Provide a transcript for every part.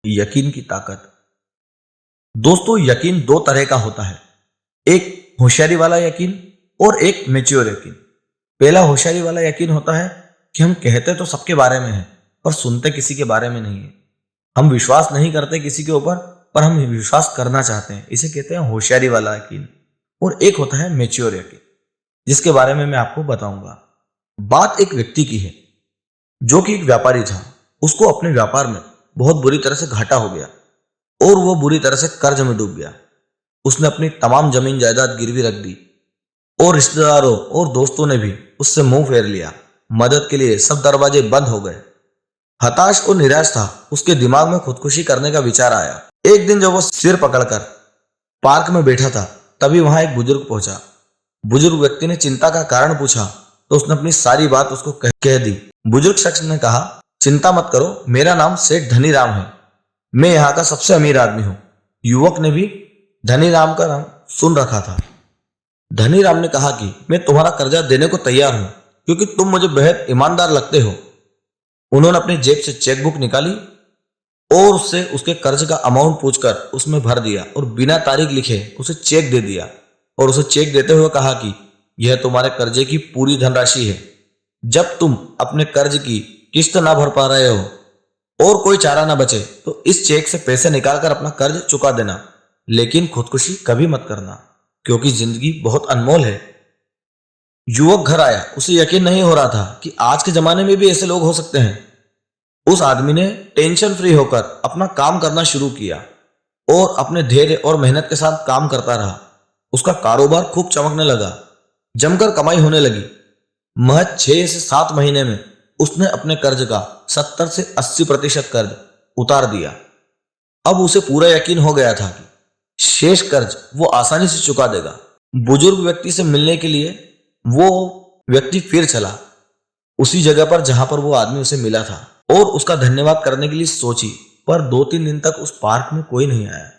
यकीन की ताकत। दोस्तों, यकीन दो तरह का होता है, एक होशियारी वाला यकीन और एक मैच्योर यकीन। पहला होशियारी वाला यकीन होता है कि हम कहते तो सबके बारे में हैं पर सुनते किसी के बारे में नहीं है। हम विश्वास नहीं करते किसी के ऊपर पर हम विश्वास करना चाहते हैं, इसे कहते हैं होशियारी वाला यकीन। और एक होता है मैच्योर यकीन, जिसके बारे में मैं आपको बताऊंगा। बात एक व्यक्ति की है जो कि एक व्यापारी था। उसको अपने व्यापार में बहुत बुरी तरह से घाटा हो गया और वो बुरी तरह से कर्ज में डूब गया। उसने अपनी तमाम जमीन जायदाद गिरवी रख दी और रिश्तेदारों और दोस्तों ने भी उससे मुंह फेर लिया। मदद के लिए सब दरवाजे बंद हो गए। हताश और निराश था, उसके दिमाग में खुदकुशी करने का विचार आया। एक दिन जब वो सिर पकड़कर पार्क में बैठा था, तभी वहां एक बुजुर्ग पहुंचा। बुजुर्ग व्यक्ति ने चिंता का कारण पूछा तो उसने अपनी सारी बात उसको कह दी। बुजुर्ग शख्स ने कहा, चिंता मत करो, मेरा नाम सेठ धनीराम है, मैं यहाँ का सबसे अमीर आदमी हूँ। युवक ने भी धनीराम का नाम सुन रखा था। धनीराम ने कहा कि मैं तुम्हारा कर्जा देने को तैयार हूं क्योंकि तुम मुझे बेहद ईमानदार लगते हो। उन्होंने अपनी जेब से चेकबुक निकाली और उससे उसके कर्ज का अमाउंट पूछकर उसमें भर दिया और बिना तारीख लिखे उसे चेक दे दिया और उसे चेक देते हुए कहा कि यह तुम्हारे कर्जे की पूरी धनराशि है। जब तुम अपने कर्ज की किस्त ना भर पा रहे हो और कोई चारा ना बचे तो इस चेक से पैसे निकालकर अपना कर्ज चुका देना, लेकिन खुदकुशी कभी मत करना क्योंकि जिंदगी बहुत अनमोल है। युवक घर आया, उसे यकीन नहीं हो रहा था कि आज के जमाने में भी ऐसे लोग हो सकते हैं। उस आदमी ने टेंशन फ्री होकर अपना काम करना शुरू किया और अपने धैर्य और मेहनत के साथ काम करता रहा। उसका कारोबार खूब चमकने लगा, जमकर कमाई होने लगी। महज 6 से 7 महीने में उसने अपने कर्ज का 70 से 80% कर्ज उतार दिया। अब उसे पूरा यकीन हो गया था कि शेष कर्ज वो आसानी से चुका देगा। बुजुर्ग व्यक्ति से मिलने के लिए वो व्यक्ति फिर चला उसी जगह पर जहां पर वो आदमी उसे मिला था और उसका धन्यवाद करने के लिए सोची, पर 2-3 दिन तक उस पार्क में कोई नहीं आया।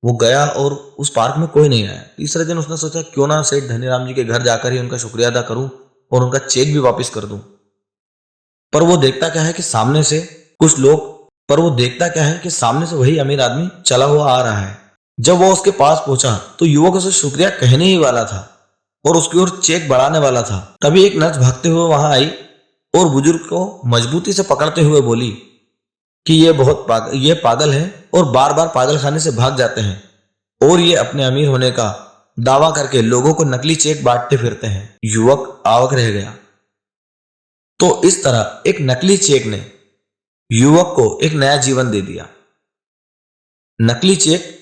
वो गया और उस पार्क में कोई नहीं आया। तीसरे दिन उसने सोचा क्यों ना सेठ धनीराम जी के घर जाकर ही उनका शुक्रिया अदा करूं और उनका चेक भी वापस कर दूं। पर वो देखता क्या है कि सामने से वही अमीर आदमी चला हुआ आ रहा है। जब वो उसके पास पहुंचा तो युवक उसे शुक्रिया कहने ही वाला था और उसकी ओर चेक बढ़ाने वाला था, तभी एक नर्स भागते हुए वहां आई और बुजुर्ग को मजबूती से पकड़ते हुए बोली कि ये पागल है और बार बार पागलखाने से भाग जाते हैं और ये अपने अमीर होने का दावा करके लोगों को नकली चेक बांटते फिरते हैं। युवक अवाक रह गया। तो इस तरह एक नकली चेक ने युवक को एक नया जीवन दे दिया। नकली चेक,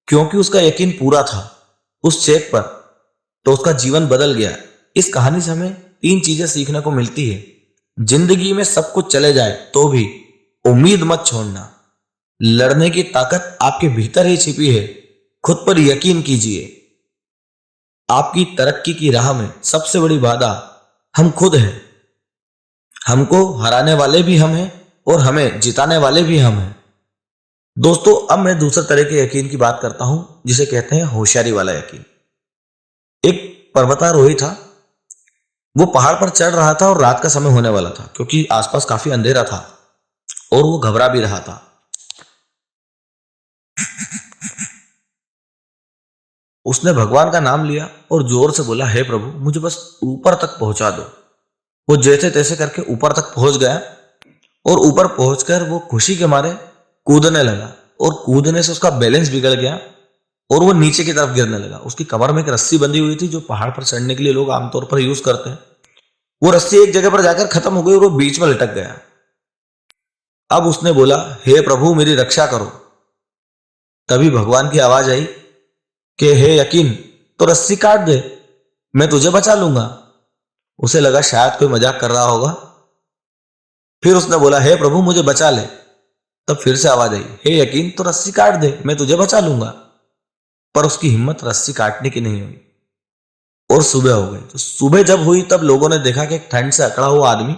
क्योंकि उसका यकीन पूरा था उस चेक पर, तो उसका जीवन बदल गया। इस कहानी से हमें 3 चीजें सीखने को मिलती है। जिंदगी में सब कुछ चले जाए तो भी उम्मीद मत छोड़ना। लड़ने की ताकत आपके भीतर ही छिपी है। खुद पर यकीन कीजिए। आपकी तरक्की की राह में सबसे बड़ी बाधा हम खुद हैं। हमको हराने वाले भी हम हैं और हमें जिताने वाले भी हम हैं। दोस्तों, अब मैं दूसरे तरह के यकीन की बात करता हूं जिसे कहते हैं होशियारी वाला यकीन। एक पर्वतारोही था, वो पहाड़ पर चढ़ रहा था और रात का समय होने वाला था क्योंकि आसपास काफी अंधेरा था और वो घबरा भी रहा था। उसने भगवान का नाम लिया और जोर से बोला, हे प्रभु, मुझे बस ऊपर तक पहुंचा दो। वो जैसे तैसे करके ऊपर तक पहुंच गया और ऊपर पहुंचकर वो खुशी के मारे कूदने लगा और कूदने से उसका बैलेंस बिगड़ गया और वो नीचे की तरफ गिरने लगा। उसकी कमर में एक रस्सी बंधी हुई थी जो पहाड़ पर चढ़ने के लिए लोग आमतौर पर यूज करते हैं। वो रस्सी एक जगह पर जाकर खत्म हो गई और वो बीच में लटक गया। अब उसने बोला, हे प्रभु, मेरी रक्षा करो। तभी भगवान की आवाज आई कि हे यकीन, तो रस्सी काट दे, मैं तुझे बचा लूंगा। उसे लगा शायद कोई मजाक कर रहा होगा। फिर उसने बोला, हे प्रभु, मुझे बचा ले। तब फिर से आवाज आई, हे यकीन, तो रस्सी काट दे, मैं तुझे बचा लूंगा। पर उसकी हिम्मत रस्सी काटने की नहीं हुई और सुबह हो गई। तो सुबह जब हुई तब लोगों ने देखा कि एक ठंड से अकड़ा हुआ आदमी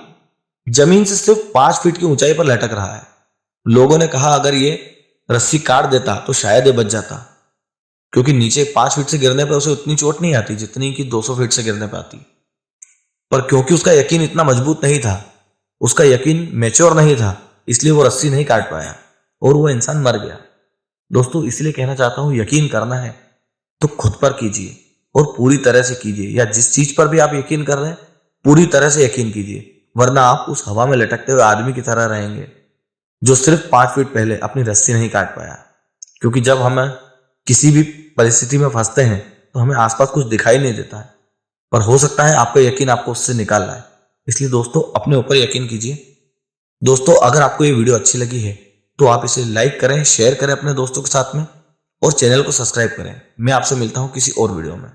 जमीन से सिर्फ 5 फीट की ऊंचाई पर लटक रहा है। लोगों ने कहा अगर ये रस्सी काट देता तो शायद ये बच जाता, क्योंकि नीचे 5 फीट से गिरने पर उसे उतनी चोट नहीं आती जितनी कि 200 फीट से गिरने पर आती। पर क्योंकि उसका यकीन इतना मजबूत नहीं था, उसका यकीन मैच्योर नहीं था, इसलिए वो रस्सी नहीं काट पाया। और वो इंसान मर गया। दोस्तों इसलिए कहना चाहता हूं, यकीन करना है तो खुद पर कीजिए और पूरी तरह से कीजिए, या जिस चीज पर भी आप यकीन कर रहे हैं पूरी तरह से यकीन कीजिए, वरना आप उस हवा में लटकते हुए आदमी की तरह रहेंगे जो सिर्फ 5 फीट पहले अपनी रस्सी नहीं काट पाया। क्योंकि जब हम किसी भी परिस्थिति में फंसते हैं तो हमें आसपास कुछ दिखाई नहीं देता है, पर हो सकता है आपका यकीन आपको उससे निकाल लाए। इसलिए दोस्तों अपने ऊपर यकीन कीजिए। दोस्तों अगर आपको ये वीडियो अच्छी लगी है तो आप इसे लाइक करें, शेयर करें अपने दोस्तों के साथ में, और चैनल को सब्सक्राइब करें। मैं आपसे मिलता हूं किसी और वीडियो में।